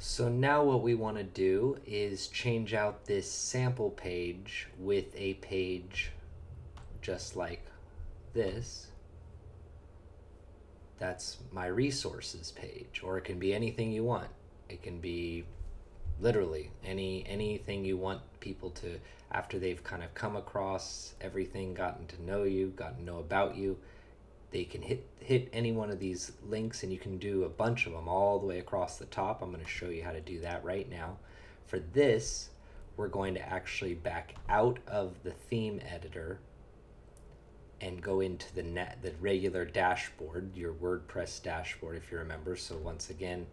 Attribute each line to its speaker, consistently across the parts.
Speaker 1: So now what we want to do is change out this sample page with a page just like this. That's my resources page, or it can be anything you want. It can be literally anything you want people to, after they've kind of come across everything, gotten to know you, gotten to know about you, they can hit any one of these links, and you can do a bunch of them all the way across the top. I'm going to show you how to do that right now. For this, we're going to actually back out of the theme editor and go into the regular dashboard, your WordPress dashboard, if you remember. So once again,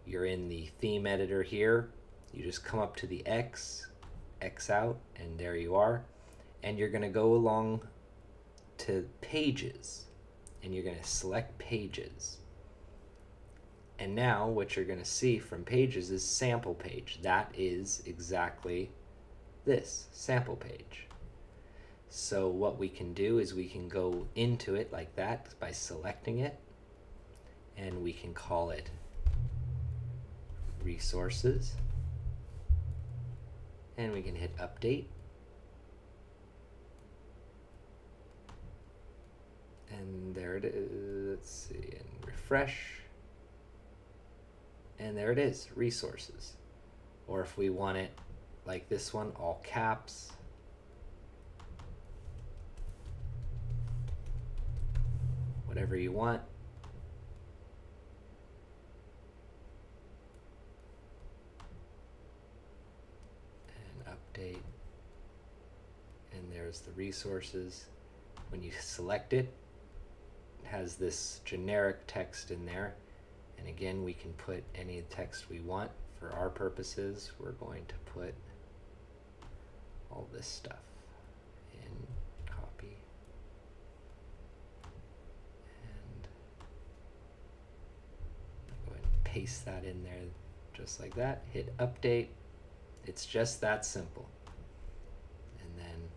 Speaker 1: you're in the theme editor here. You just come up to the X out, and there you are. And you're going to go along to pages, and you're going to select pages. And now what you're going to see from pages is sample page. That is exactly this sample page. So what we can do is we can go into it like that by selecting it, and we can call it resources, and we can hit update, and there it is. Let's see, and refresh, and there it is, resources. Or if we want it like this one, all caps, whatever you want. And update, and there's the resources. When you select it, it has this generic text in there, and again, we can put any text we want. For our purposes, we're going to put all this stuff in, copy, and go ahead and paste that in there just like that. Hit update. It's just that simple. And then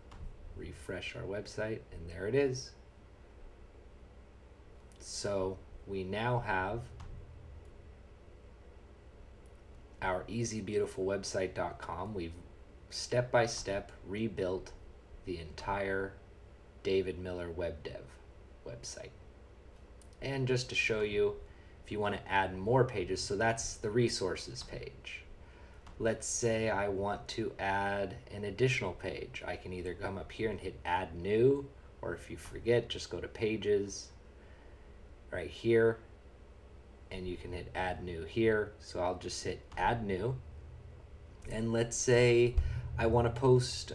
Speaker 1: refresh our website, and there it is. So we now have our easybeautifulwebsite.com. We've step by step rebuilt the entire David Miller Web Dev website. And just to show you, if you want to add more pages, so that's the resources page. Let's say I want to add an additional page. I can either come up here and hit add new, or if you forget, just go to pages right here, and you can hit add new here. So I'll just hit add new, and let's say I want to post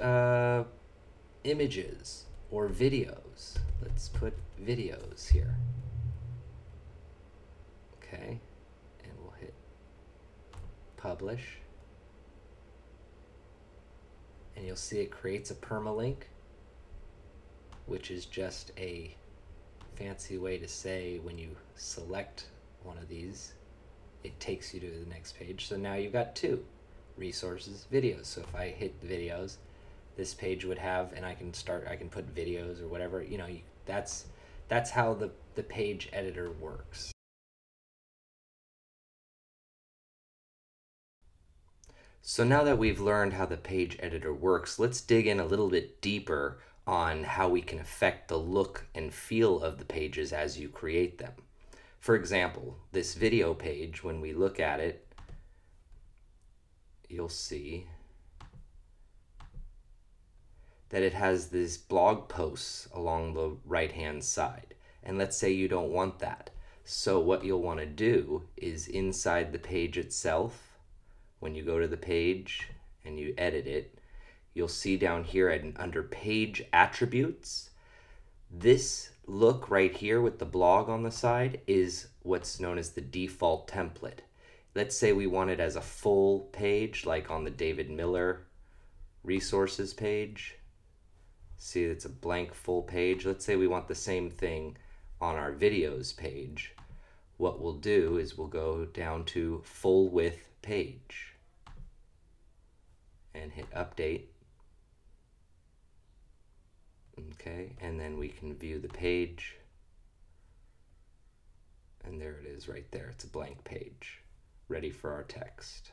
Speaker 1: images or videos. Let's put videos here. Okay, and we'll hit publish, and you'll see it creates a permalink, which is just a fancy way to say when you select one of these, it takes you to the next page. So now you've got two: resources, videos. So if I hit videos, this page would have, and I can put videos or whatever, you know, that's how the page editor works. So now that we've learned how the page editor works, let's dig in a little bit deeper on how we can affect the look and feel of the pages as you create them. For example, this video page, when we look at it, you'll see that it has these blog posts along the right-hand side. And let's say you don't want that. So what you'll want to do is inside the page itself, when you go to the page and you edit it, you'll see down here under page attributes, this look right here with the blog on the side is what's known as the default template. Let's say we want it as a full page, like on the David Miller resources page. See, it's a blank full page. Let's say we want the same thing on our videos page. What we'll do is we'll go down to full width page and hit update. Okay, and then we can view the page, and there it is right there. It's a blank page. ready for our text.